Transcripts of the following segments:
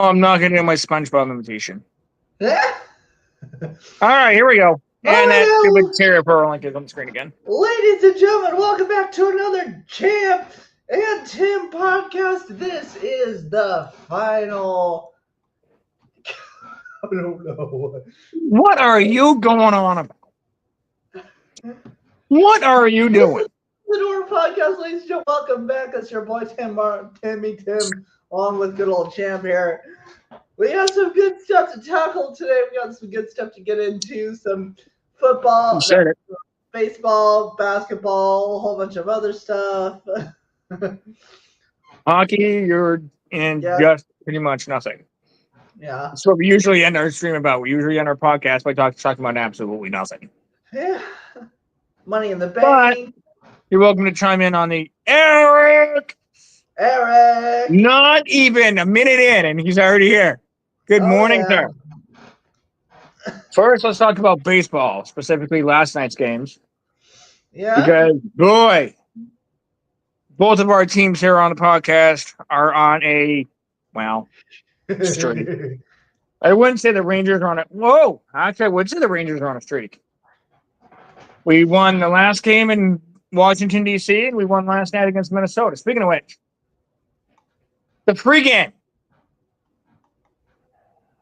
I'm not going to do my SpongeBob imitation. Yeah. All right, here we go. And that stupid Oh, Terry Pearl link is on the screen again. ladies and gentlemen, welcome back to another Champ and Tim podcast. This is the final. I don't know. What are you going on about? What are you This is doing? the Door podcast, ladies and gentlemen. Welcome back. It's your boy Tim, along with good old Champ here. We have some good stuff to tackle today. We got some good stuff to get into. Some You football, said it. baseball, basketball, a whole bunch of other stuff. Hockey, you're in Yeah, just pretty much nothing. yeah, That's what we usually end our stream about. We usually end our podcast by talking about absolutely nothing. yeah. Money in the But bank. you're welcome to chime in on the Eric. Eric. Not even a minute in, and he's already here. Good Oh morning, yeah, sir. First, let's talk about baseball, specifically last night's games. yeah. Because, boy, both of our teams here on the podcast are on a, well, streak. I wouldn't say the Rangers are on a, whoa, actually, I would say the Rangers are on a streak. We won the last game in Washington, D.C., and we won last night against Minnesota. Speaking of which, the free game.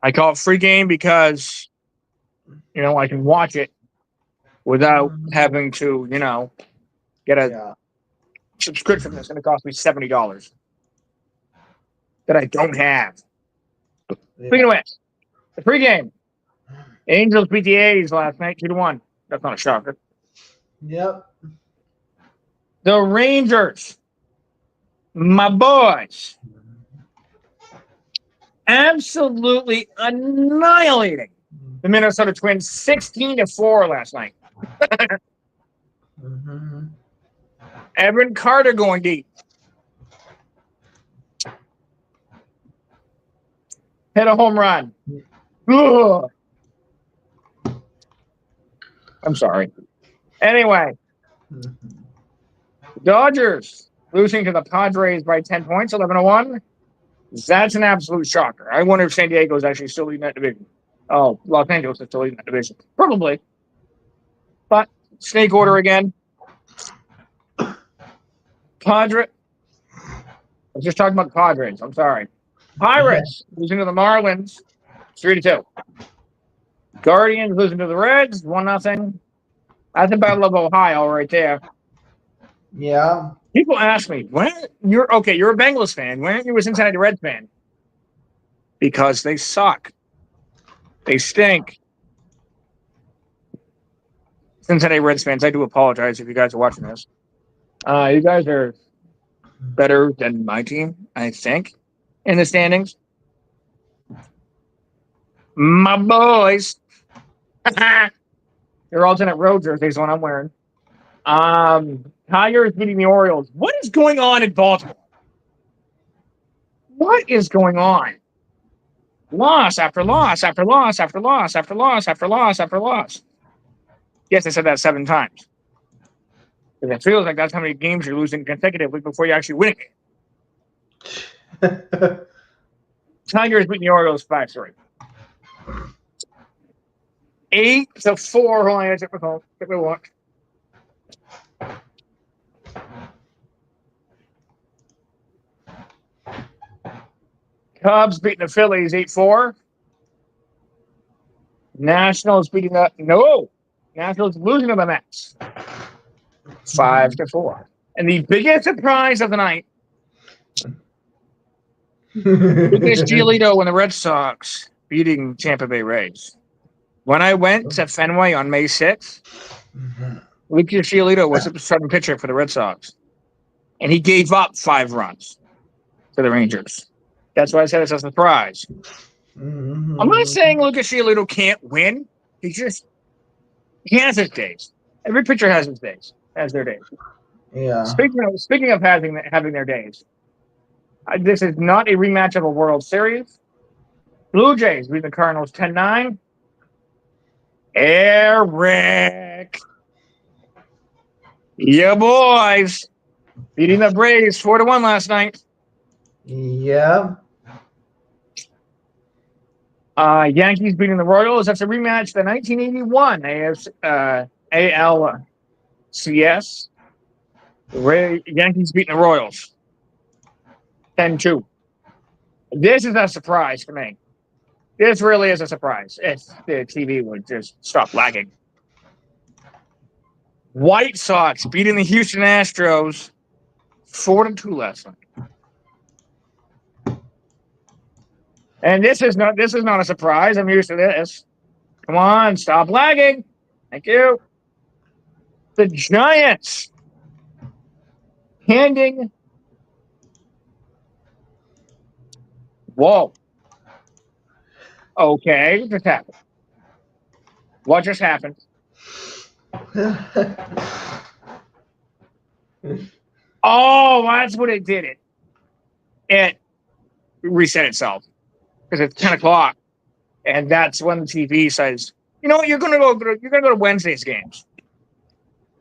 I call it free game because, I can watch it without having to, get a Yeah. subscription that's going to cost me $70 that I don't have. Speaking of which, the pregame. Angels beat the A's last night 2-1. That's not a shocker. Yep. The Rangers, my boys, absolutely annihilating the Minnesota Twins 16-4 last night. Evan Carter going deep. Hit a home run. Ugh. I'm sorry. Anyway, Dodgers losing to the Padres by 10 points, 11-1. That's an absolute shocker. I wonder if San Diego is actually still leading that division. Oh, Los Angeles is still leading that division. Probably. But snake order again. I was just talking about the Padres. I'm sorry. Pirates losing to the Marlins 3-2. Guardians losing to the Reds 1-0. That's the Battle of Ohio right there. Yeah. People ask me, you're a Bengals fan. Why aren't you a Cincinnati Reds fan? Because they suck. They stink. Cincinnati Reds fans, I do apologize if you guys are watching this. You guys are better than my team, I think, in the standings. My boys. Your alternate road jersey is what I'm wearing. Tigers beating the Orioles. What is going on in Baltimore? What is going on? Loss after loss after loss after loss after loss after loss after loss. Yes, I said that 7 times. Because it feels like that's how many games you're losing consecutively before you actually win a game. Tigers beating the Orioles 5-3. 8-4. Hold on, check my phone. Check my watch. Cubs beating the Phillies 8-4. Nationals beating the Nationals losing to the Mets 5-4. And the biggest surprise of the night, Lucas Giolito and the Red Sox beating Tampa Bay Rays. When I went to Fenway on May 6th, Lucas Giolito was the starting pitcher for the Red Sox. And he gave up 5 runs to the Rangers. That's why I said it's a surprise. I'm not saying Lucas Giolito can't win. He has his days. Every pitcher has his days, has their days. Yeah. Speaking of having their days, this is not a rematch of a World Series. Blue Jays beat the Cardinals 10-9. Eric, yeah, boys, beating the Braves 4-1 last night. Yeah. Yankees beating the Royals. That's a rematch. The 1981 ALCS. Yankees beating the Royals. 10-2. This is a surprise for me. This really is a surprise if the TV would just stop lagging. White Sox beating the Houston Astros 4-2 last night. And this is not a surprise. I'm used to this. Come on, stop lagging. Thank you. The Giants handing. Whoa. Okay, what just happened? What just happened? Oh, that's what it did. It reset itself because it's 10 o'clock, and that's when the TV says, "You know what? You're gonna go to Wednesday's games."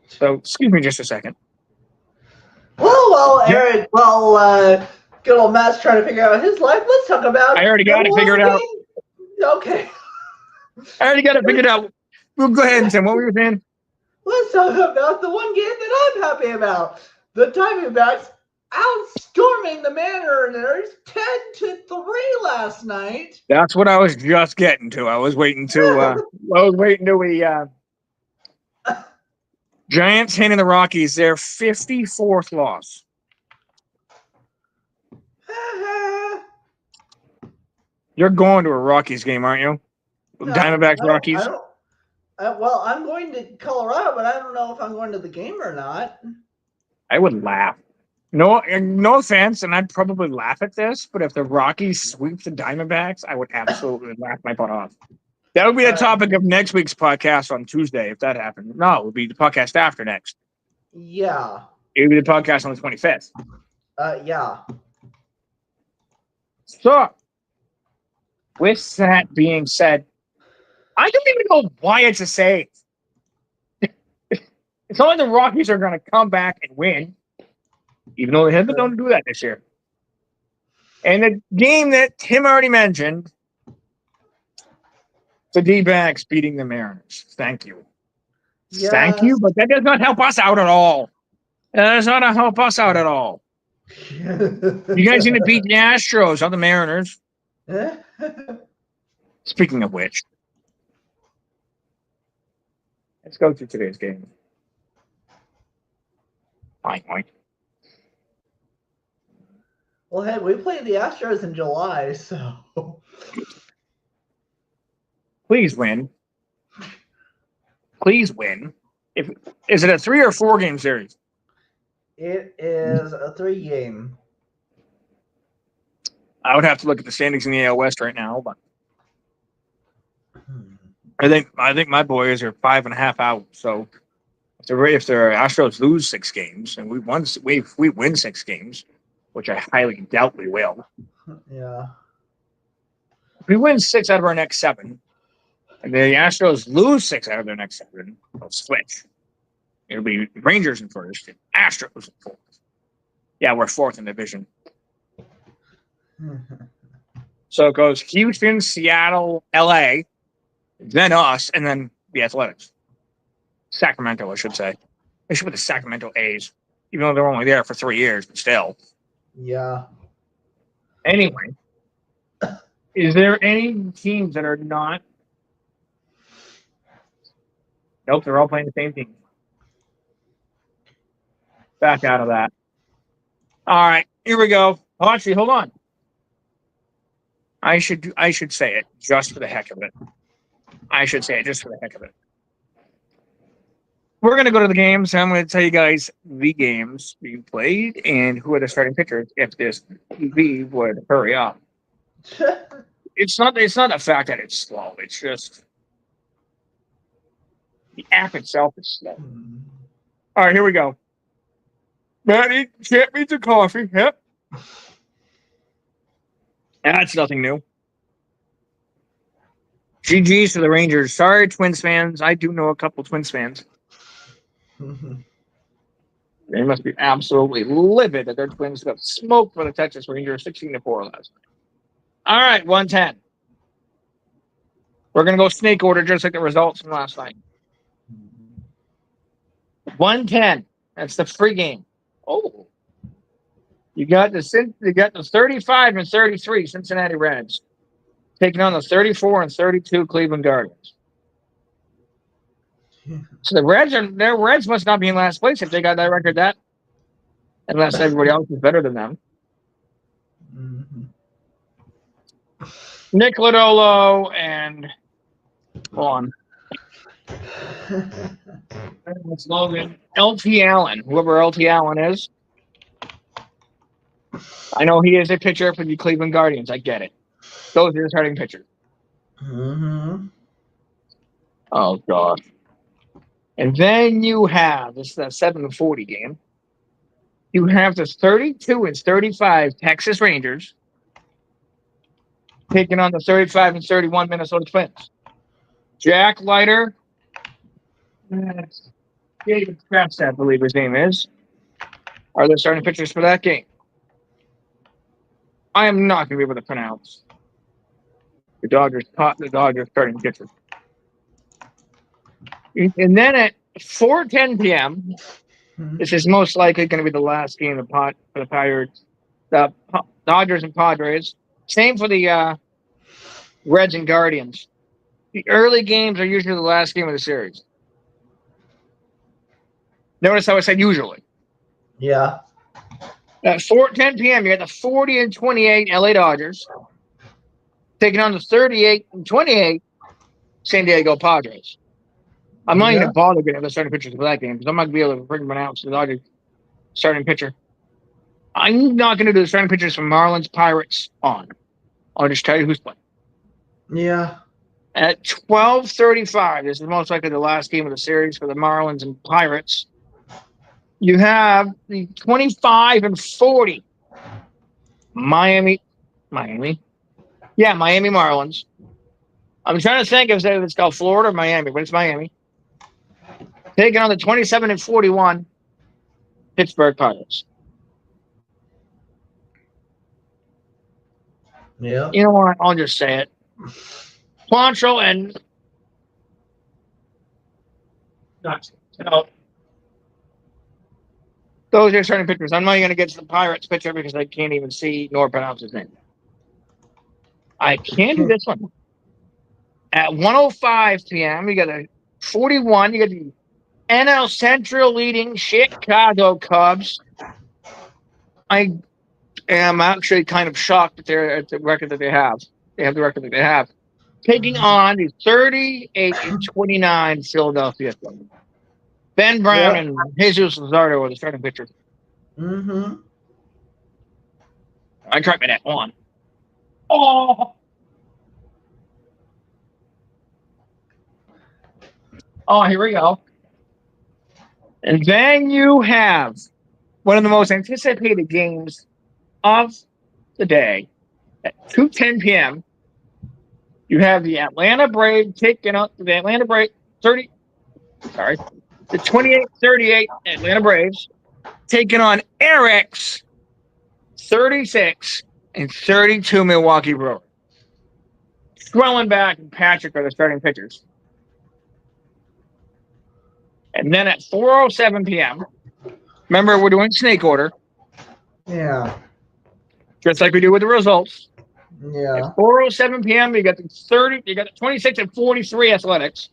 So, excuse me, just a second. Well, Eric. Well, good old Matt's trying to figure out his life. Let's talk about. I already got it figured out. Okay. I already got it figured out. Well, go ahead, Tim. What were you saying? Let's talk about the one game that I'm happy about. The Diamondbacks outstorming the Mariners 10-3 last night. That's what I was just getting to. I was waiting to. We Giants handing the Rockies their 54th loss. You're going to a Rockies game, aren't you? No, Diamondbacks, Rockies. Well, I'm going to Colorado, but I don't know if I'm going to the game or not. I would laugh. No offense, and I'd probably laugh at this, but if the Rockies sweep the Diamondbacks, I would absolutely laugh my butt off. That would be the topic of next week's podcast on Tuesday, if that happened. No, it would be the podcast after next. Yeah. It would be the podcast on the 25th. Yeah. So, with that being said, I don't even know why it's a save. It's not like the Rockies are going to come back and win, even though they haven't been known to do that this year. And the game that Tim already mentioned, the D-backs beating the Mariners. Thank you. Yes. Thank you, but that does not help us out at all. That does not help us out at all. You guys need to beat the Astros, not the Mariners. Speaking of which, let's go through today's game. Fine. Well, hey, we played the Astros in July, so please win. Please win. Is it a 3 or 4 game series? It is a 3-game. I would have to look at the standings in the AL West right now, but I think my boys are 5.5 out. So if the Astros lose 6 games and we win 6 games, which I highly doubt we will. Yeah. If we win 6 out of our next 7, and the Astros lose 6 out of their next 7, they'll switch. It'll be Rangers in first and Astros in fourth. Yeah, we're 4th in the division. So it goes Houston, Seattle, LA, then us, and then the Athletics. Sacramento, I should say. They should put the Sacramento A's, even though they're only there for 3 years, but still. Yeah. Anyway, is there any teams that are not? Nope, they're all playing the same team. Back out of that. All right, here we go. Oh, actually, hold on. I should say it just for the heck of it. We're going to go to the games. I'm going to tell you guys the games being played and who are the starting pitchers if this TV would hurry up. It's not the fact that it's slow. It's just the app itself is slow. All right, here we go. Maddie, can't beat the coffee. Yep. That's nothing new. GG's to the Rangers. Sorry, Twins fans. I do know a couple Twins fans. They must be absolutely livid that their Twins got smoked for the Texas Rangers 16-4 last night. All right, 110. We're going to go snake order just like the results from last night. 110. That's the free game. Oh. You got the 35 and 33 Cincinnati Reds taking on the 34 and 32 Cleveland Guardians. So the Reds must not be in last place if they got that record unless everybody else is better than them. Mm-hmm. Nick Lodolo and hold on. Slogan. LT Allen, whoever LT Allen is. I know he is a pitcher for the Cleveland Guardians. I get it. Those are your starting pitchers. Mm-hmm. Oh, gosh. And then you have, this is a 7:40 game. You have the 32 and 35 Texas Rangers taking on the 35 and 31 Minnesota Twins. Jack Leiter, David Krebs, I believe his name is, are the starting pitchers for that game. I am not going to be able to pronounce the Dodgers starting pitcher. And then at 4:10 p.m., this is most likely going to be the last game for the Pirates, the Dodgers and Padres. Same for the Reds and Guardians. The early games are usually the last game of the series. Notice how I said usually. Yeah. At 4:10 p.m., you got the 40 and 28 LA Dodgers taking on the 38 and 28 San Diego Padres. I'm not even going to bother getting the starting pitchers for that game because I'm not going to be able to pronounce the Dodgers starting pitcher. I'm not going to do the starting pitchers from Marlins, Pirates on. I'll just tell you who's playing. Yeah. At 12:35, this is most likely the last game of the series for the Marlins and Pirates. You have the 25 and 40 Miami. Yeah, Miami Marlins. I'm trying to think if it's called Florida or Miami, but it's Miami. Taking on the 27 and 41 Pittsburgh Pirates. Yeah. You know what? I'll just say it. Quantrill and those are starting pitchers. I'm not even going to get to the Pirates pitcher because I can't even see nor pronounce his name. I can do this one. At 1:05 p.m., you got a 41. You got the NL Central leading Chicago Cubs. I am actually kind of shocked at the record that they have. They have the record that they have. Taking on the 38 and 29 Philadelphia Phillies. Ben Brown and Jesus Luzardo are the starting pitchers. Mm-hmm. I tried my net one. Oh, here we go. And then you have one of the most anticipated games of the day at 2:10 p.m. You have the Atlanta Braves taking up the Atlanta Braves the 28-38 Atlanta Braves taking on Eric's 36 and 32 Milwaukee Brewers. Schwellenbach and Patrick are the starting pitchers. And then at 4:07 p.m., remember we're doing snake order. Yeah. Just like we do with the results. Yeah. At 4:07 p.m., you got the 26 and 43 Athletics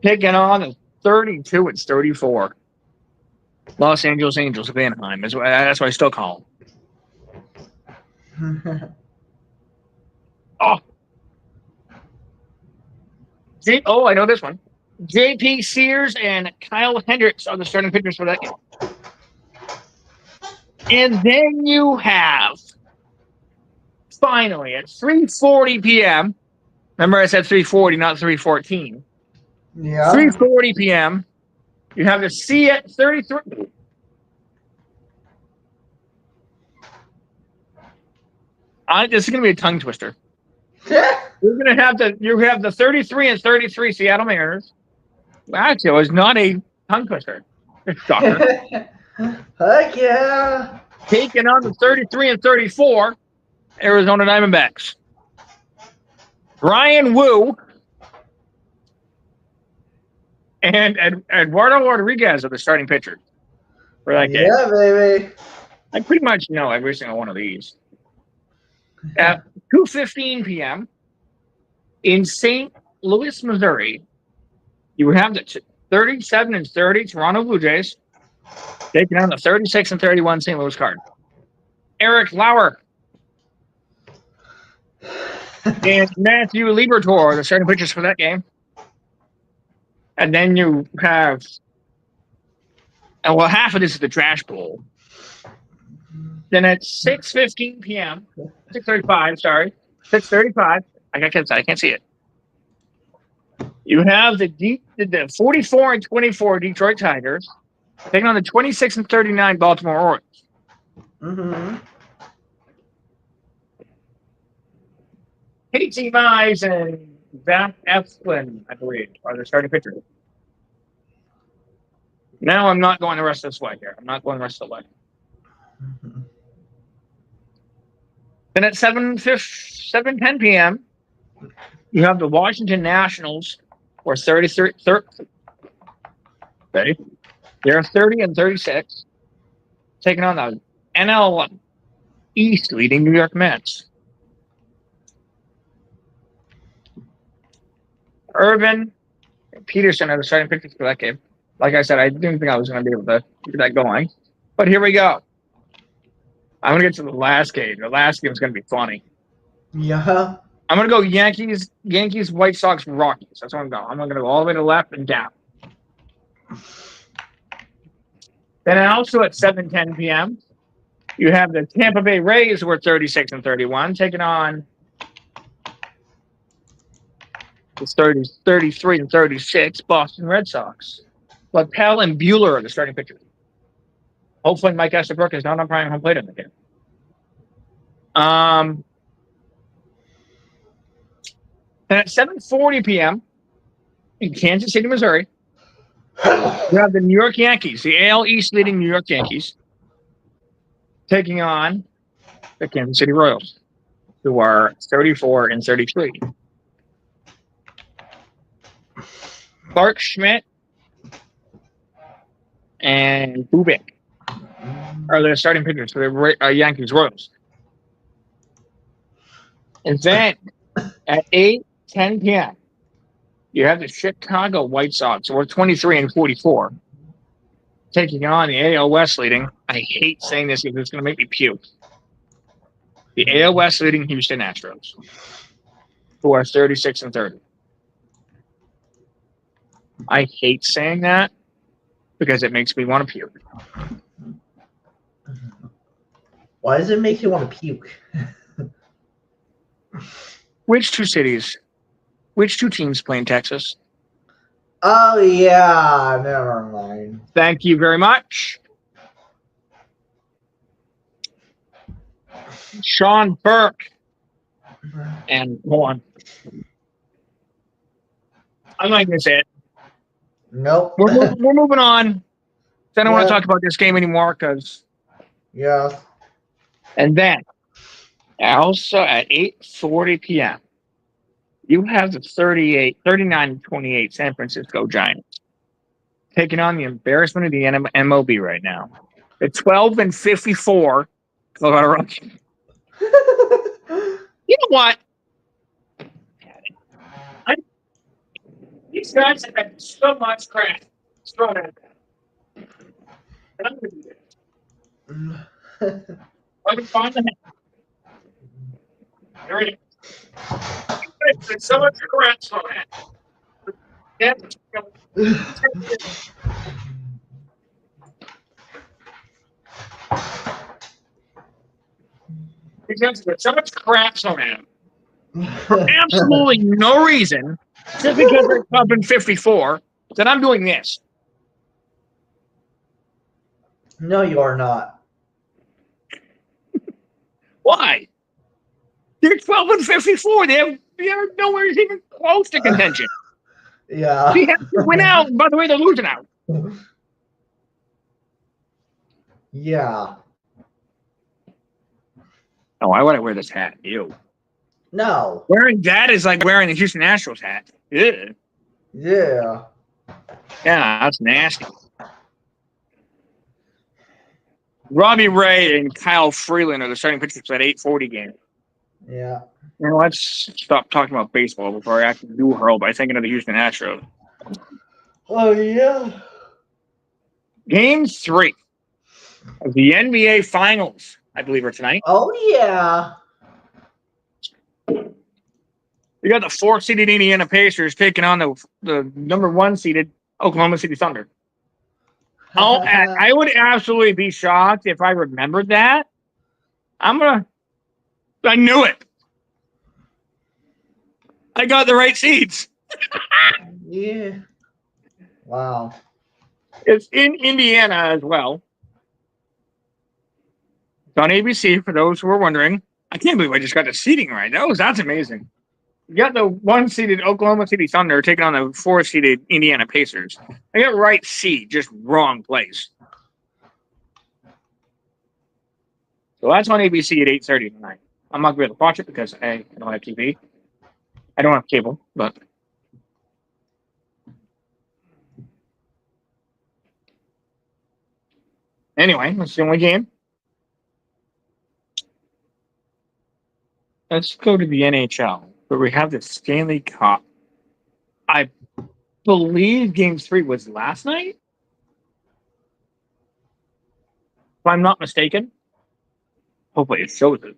taking on the 32 and 34 Los Angeles Angels of Anaheim. That's what I still call them. I know this one. J.P. Sears and Kyle Hendricks are the starting pitchers for that game. And then you have, finally, at 3:40 p.m., remember I said 3:40, not 3:14. Yeah. 3:40 p.m., you have the C at 33. This is going to be a tongue twister. You have the 33 and 33 Seattle Mariners. Actually, it was not a tongue twister. Shocker. Heck yeah. Taking on the 33 and 34 Arizona Diamondbacks. Ryan Wu and Eduardo Rodriguez are the starting pitchers for that game. Yeah, baby. I pretty much know every single one of these. At 2:15 p.m. in St. Louis, Missouri, you have the 37 and 30 Toronto Blue Jays taking on the 36 and 31 St. Louis Cardinals. Eric Lauer and Matthew Liberatore are the starting pitchers for that game. And then you have, and well, half of this is the trash bowl. Then at 6:15 p.m., 6:35, sorry, 6:35. I can't see it. You have the 44 and 24 Detroit Tigers taking on the 26 and 39 Baltimore Orioles. Mm-hmm. Casey Mize and Zach Eflin, I believe, are the starting pitchers. Now I'm not going the rest of this way here. I'm not going the rest of the way. Mm-hmm. Then at 7:10 p.m., you have the Washington Nationals, or 30. They're 30 and 36, taking on the NL East leading New York Mets. Irvin and Peterson are the starting pitchers for that game. Like I said, I didn't think I was going to be able to get that going. But here we go. I'm going to get to the last game. The last game is going to be funny. Yeah. I'm going to go Yankees, White Sox, Rockies. That's what I'm going. I'm going to go all the way to the left and down. Then also at 7:10 p.m., you have the Tampa Bay Rays, who are 36 and 31, taking on the 33 and 36 Boston Red Sox. But Pell and Bueller are the starting pitchers. Hopefully Mike Estabrook is not on prime home plate in the game. And at 7:40 p.m. in Kansas City, Missouri, you have the New York Yankees, the AL East leading New York Yankees, taking on the Kansas City Royals, who are 34 and 33. Clark Schmidt and Bubik are the starting pitchers for the Yankees Royals. And then at 8:10 p.m., you have the Chicago White Sox, who are 23 and 44, taking on the AL West leading. I hate saying this because it's going to make me puke. The AL West leading Houston Astros, who are 36 and 30. I hate saying that because it makes me want to puke. Why does it make you want to puke? Which two teams play in Texas? Oh, yeah. Never mind. Thank you very much. Sean Burke and hold on. I'm not going to say it. Nope. We're moving on. I don't want to talk about this game anymore because. Yeah. And then, also at 8:40 p.m., you have the 39-28 San Francisco Giants taking on the embarrassment of the MLB right now. The 12 and 54 Colorado Rockies. You know what? These guys have had so much crap thrown at them. And I'm going to do this. I can find the There it is. There's so much crap thrown at them. Because there's so much crap thrown at them. For absolutely no reason, just because they're club in 54, that I'm doing this. No, you are not. Why? They're 12 and 54. They're nowhere even close to contention. Yeah. They have to win out. By the way, they're losing out. Yeah. Oh, why would I wear this hat? Ew. No. Wearing that is like wearing the Houston Astros hat. Yeah. Yeah. Yeah, that's nasty. Robbie Ray and Kyle Freeland are the starting pitchers for that 8:40 game. Yeah. Let's stop talking about baseball before I actually do hurl by thinking of the Houston Astros. Oh yeah. Game 3 of the NBA Finals, I believe, are tonight. Oh yeah. We got the 4th-seeded Indiana Pacers taking on the number 1-seeded Oklahoma City Thunder. Oh, I would absolutely be shocked if I remembered that. I knew it. I got the right seeds. Yeah. Wow. It's in Indiana as well. It's on ABC for those who are wondering. I can't believe I just got the seeding right. That's amazing. You got the 1-seeded Oklahoma City Thunder taking on the 4th-seeded Indiana Pacers. I got right seed, just wrong place. So that's on ABC at 8:30 tonight. I'm not going to be able to watch it because I don't have TV. I don't have cable, but anyway, that's the only game. Let's go to the NHL, where we have the Stanley Cup. I believe Game 3 was last night, if I'm not mistaken. Hopefully it shows it.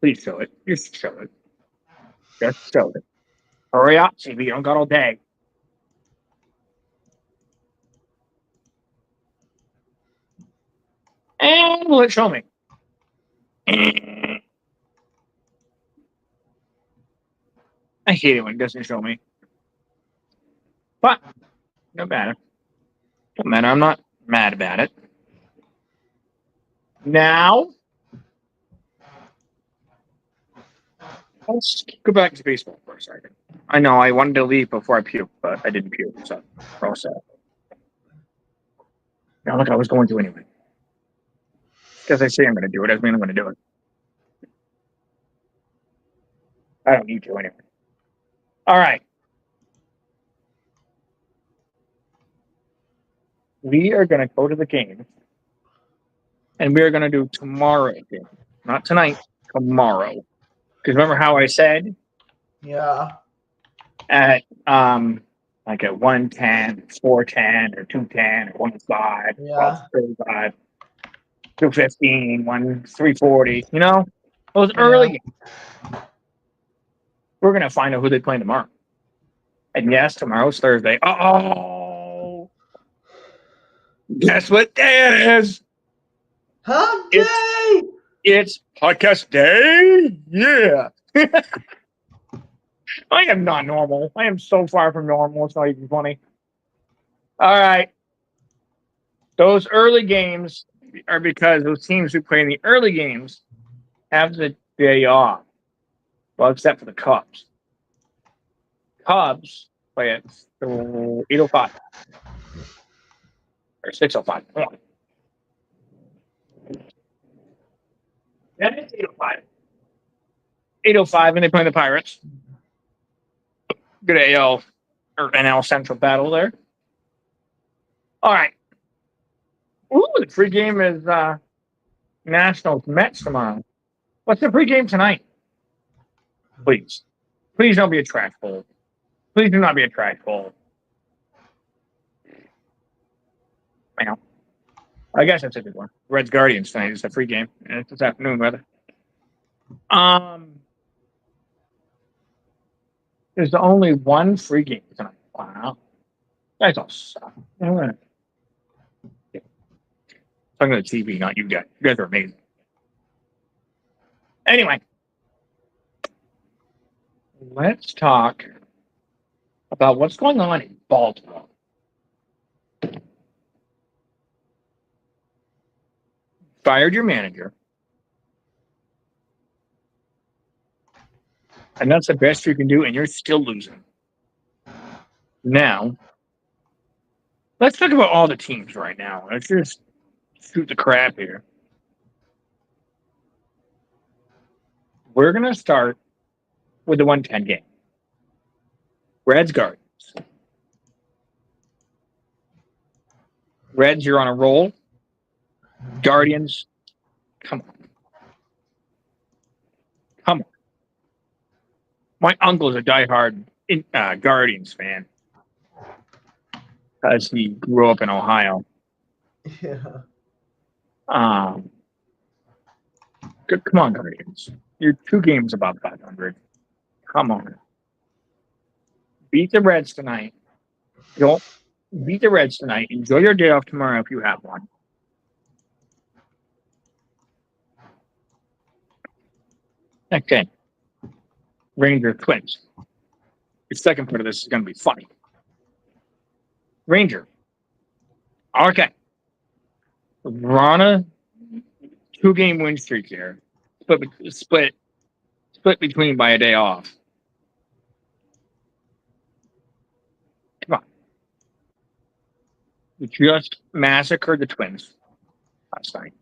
Please show it. Just show it. Just show it. Hurry up, CB. You don't got all day. And will it show me? I hate it when it doesn't show me. But, no matter. Don't matter. I'm not mad about it. Now, let's go back to baseball for a second. I know I wanted to leave before I puked, but I didn't puke, so we're all set. Now, look, I was going to anyway. Because I say I'm going to do it, doesn't mean I'm going to do it. I don't need to anyway. All right. We are going to go to the game, and we are going to do tomorrow's game. Not tonight, tomorrow. Because remember how I said Yeah. at like at 110, 410, or 210, or 105, Yeah. 35, 215, 340, you know? Those early games. We're going to find out who they play tomorrow. And yes, tomorrow's Thursday. Uh-oh. Guess what day it is? Hump day! It's podcast day. Yeah. I am not normal. I am so far from normal. It's not even funny. All right. Those early games are because those teams who play in the early games have the day off. Well, except for the Cubs. Cubs play at 8:05 or 6:05. Yeah, it's 8:05. 8:05, and they play the Pirates. Good AL or NL Central battle there. All right. Ooh, the pregame is Nationals Mets tomorrow. What's the pregame tonight? Please. Please don't be a trash bowl. Please do not be a trash bowl. Well, I guess that's a good one. Reds Guardians tonight is a free game. And it's this afternoon, rather. There's only one free game tonight. Wow. That's all suck. I'm talking to the TV, not you guys. You guys are amazing. Anyway, let's talk about what's going on in Baltimore. Fired your manager. And that's the best you can do, and you're still losing. Now, let's talk about all the teams right now. Let's just shoot the crap here. We're going to start with the 110 game. Reds, Guardians. Reds, you're on a roll. Guardians, come on. Come on. My uncle's a diehard Guardians fan because he grew up in Ohio. Yeah. Come on, Guardians. You're 2 games above 500. Come on. Beat the Reds tonight. Don't beat the Reds tonight. Enjoy your day off tomorrow if you have one. Next game. Ranger Twins. The second part of this is going to be funny. Ranger. Okay. We're on a 2-game win streak here. Split between by a day off. Come on. We just massacred the Twins last night.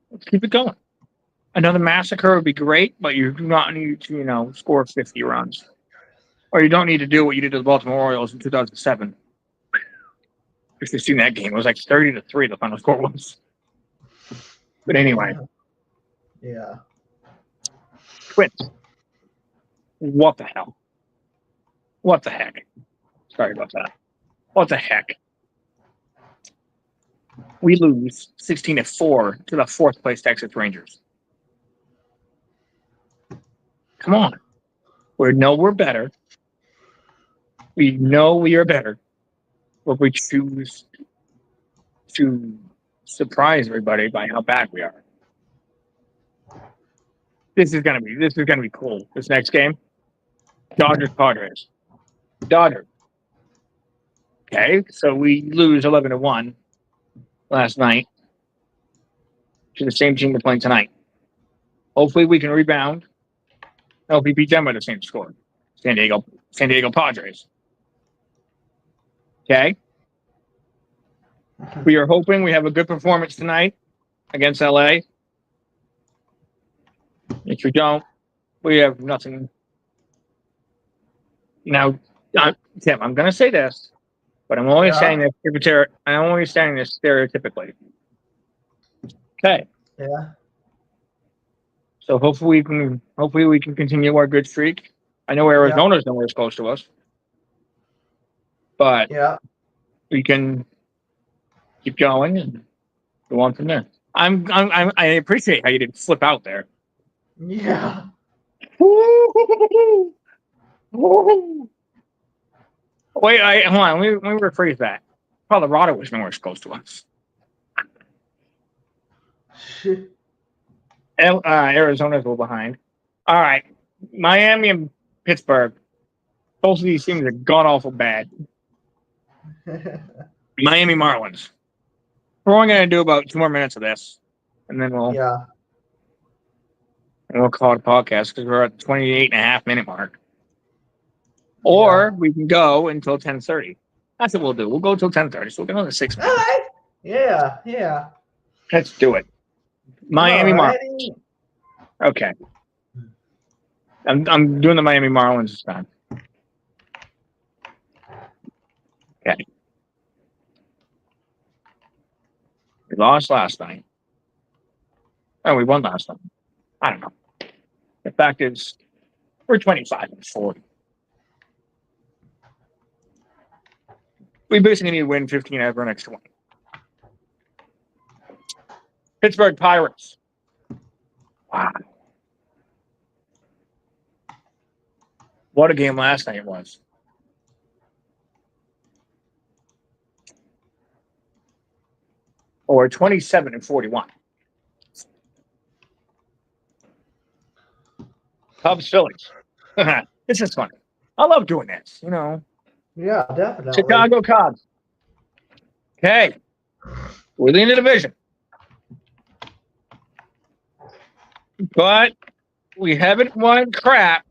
Let's keep it going. Another massacre would be great, but you do not need to, score 50 runs. Or you don't need to do what you did to the Baltimore Orioles in 2007. If you've seen that game, it was like 30-3, the final score was. But anyway. Yeah. Twins. What the hell? What the heck? Sorry about that. What the heck? We lose 16-4 to the 4th place Texas Rangers. Come on. We know we're better. We know we are better. But we choose to surprise everybody by how bad we are. This is gonna be cool. This next game. Dodgers Padres. Dodgers. Okay, so we lose 11-1 last night to the same team we're playing tonight. Hopefully we can rebound. Hope we beat them by the same score. San Diego Padres. Okay. We are hoping we have a good performance tonight against LA. If we don't, we have nothing. Now, Tim, I'm going to say this, but I'm only saying this. I'm only saying this stereotypically. Okay. Yeah. So hopefully we can continue our good streak. I know Arizona's nowhere as close to us, but we can keep going and go on from there. I appreciate how you didn't flip out there. Yeah. Wait, hold on. Let me rephrase that. Colorado was nowhere as close to us. Arizona's a little behind. All right. Miami and Pittsburgh. Both of these teams are god awful bad. Miami Marlins. We're only going to do about 2 more minutes of this, and then we'll call it a podcast because we're at the 28.5-minute mark. Or we can go until 10:30. That's what we'll do. We'll go until 10:30. So we'll get another 6 minutes. All right. Yeah. Let's do it. Miami Marlins. Okay. I'm doing the Miami Marlins this time. Okay. We lost last night. Oh, we won last night. I don't know. The fact is, we're 25-4. We basically need to win 15 out of our next 20. Pittsburgh Pirates. Wow. What a game last night was. Or 27-41. Cubs Phillies. This is fun. I love doing this, Yeah, definitely. Chicago Cubs. Okay. We're in the division. But we haven't won crap.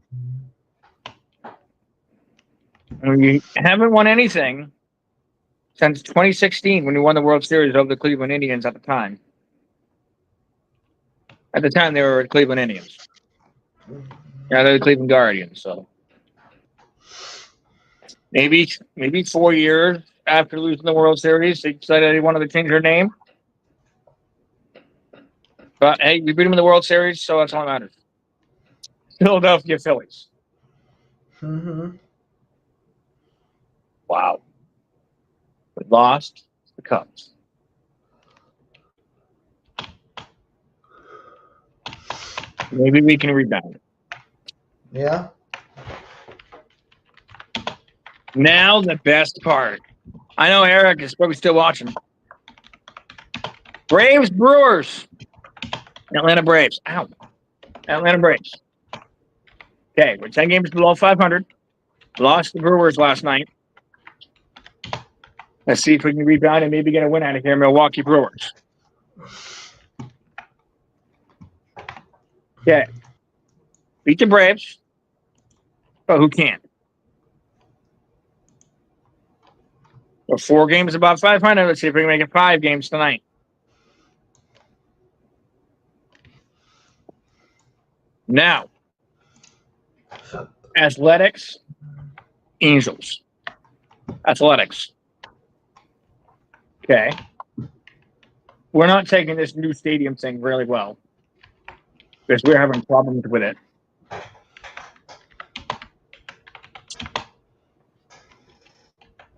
We haven't won anything since 2016 when we won the World Series over the Cleveland Indians at the time. At the time, they were Cleveland Indians. Yeah, they're the Cleveland Guardians. So maybe 4 years after losing the World Series, they decided they wanted to change their name. But hey, we beat them in the World Series, so that's all that matters. Philadelphia Phillies. Mm-hmm. Wow. We lost the Cubs. Maybe we can rebound. Yeah. Now the best part. I know Eric is probably still watching. Braves Brewers. Atlanta Braves. Ow. Atlanta Braves. Okay, we're 10 games below 500. Lost the Brewers last night. Let's see if we can rebound and maybe get a win out of here, Milwaukee Brewers. Okay. Beat the Braves. But who can't? We're 4 games above 500. Let's see if we can make it 5 games tonight. Now, Athletics, Angels. Athletics. Okay. We're not taking this new stadium thing really well because we're having problems with it.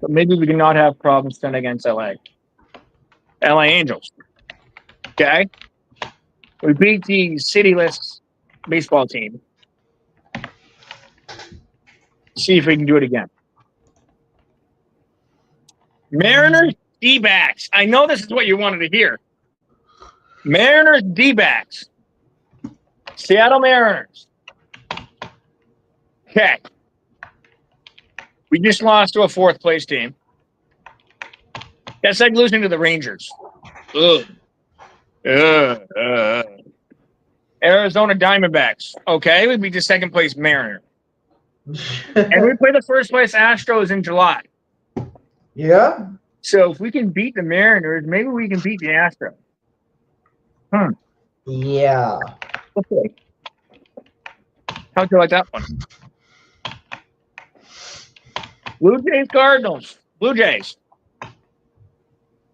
But maybe we can not have problems then against LA. LA Angels. Okay. We beat the cityless baseball team. See if we can do it again. Mariners, D-backs. I know this is what you wanted to hear. Mariners, D-backs. Seattle Mariners. Okay. We just lost to a 4th place team. That's like losing to the Rangers. Ugh. Arizona Diamondbacks. Okay, we beat the 2nd place Mariner. And we play the 1st place Astros in July. Yeah. So if we can beat the Mariners, maybe we can beat the Astros. Yeah. Okay. How'd you like that one? Blue Jays Cardinals. Blue Jays. All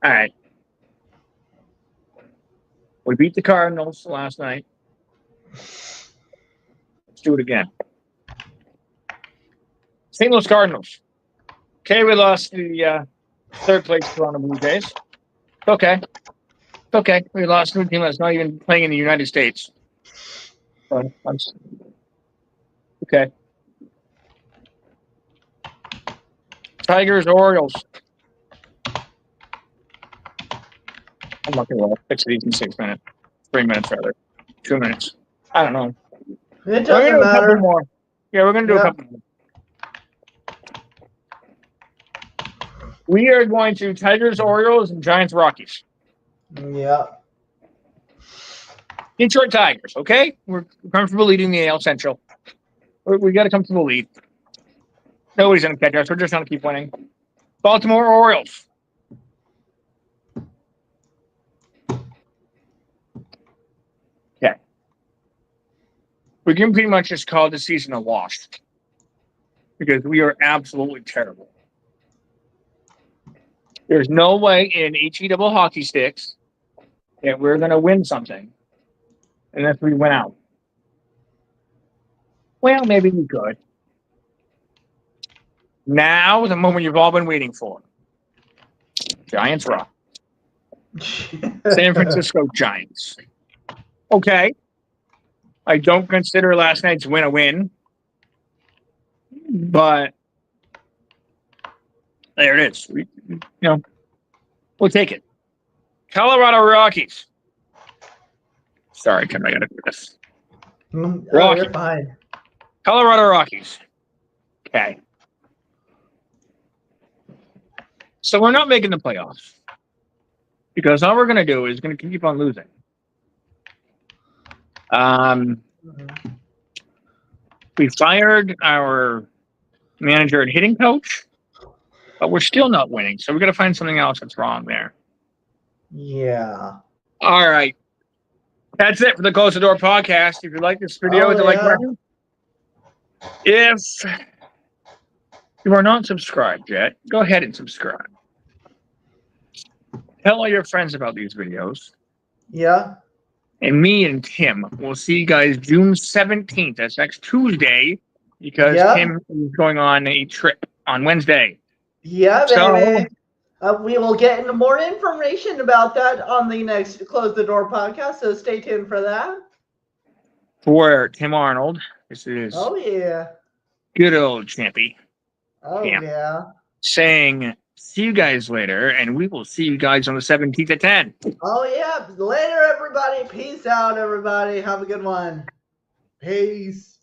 right. We beat the Cardinals last night. Let's do it again. St. Louis Cardinals. Okay, we lost the 3rd place Toronto Blue Jays. It's okay. It's okay. We lost to a team that's not even playing in the United States. But okay. Tigers, Orioles. I'm not going to fix these in 6 minutes. 3 minutes, rather. 2 minutes. I don't know. It doesn't We're gonna do a couple matter. more. Yeah, we're going to do a couple more. We are going to Tigers, Orioles, and Giants, Rockies. Yeah. Detroit Tigers, okay? We're comfortable leading the AL Central. We got a comfortable lead. Nobody's going to catch us. We're just going to keep winning. Baltimore Orioles. Okay. We can pretty much just call the season a wash because we are absolutely terrible. There's no way in HE double hockey sticks that we're going to win something unless we win out. Well, maybe we could. Now, the moment you've all been waiting for. Giants Rock. San Francisco Giants. Okay. I don't consider last night's win a win. But there it is. We'll take it. Colorado Rockies. Sorry, Kim, I got to do this. Oh, you're fine. Colorado Rockies. Okay. So we're not making the playoffs because all we're going to do is going to keep on losing. We fired our manager and hitting coach, but we're still not winning. So we're going to find something else that's wrong there. Yeah. All right. That's it for the Close the Door podcast. If you like this video, hit the like button. If you are not subscribed yet, go ahead and subscribe. Tell all your friends about these videos. Yeah. And me and Tim will see you guys June 17th. That's next Tuesday, because Yeah. Tim is going on a trip on Wednesday. Yeah, So- baby. We will get into more information about that on the next Close the Door podcast, so stay tuned for that. For Tim Arnold, this is Oh, yeah. good old Champy Oh, Camp. yeah. saying, see you guys later, and we will see you guys on the 17th at 10. Oh, yeah. Later, everybody. Peace out, everybody. Have a good one. Peace.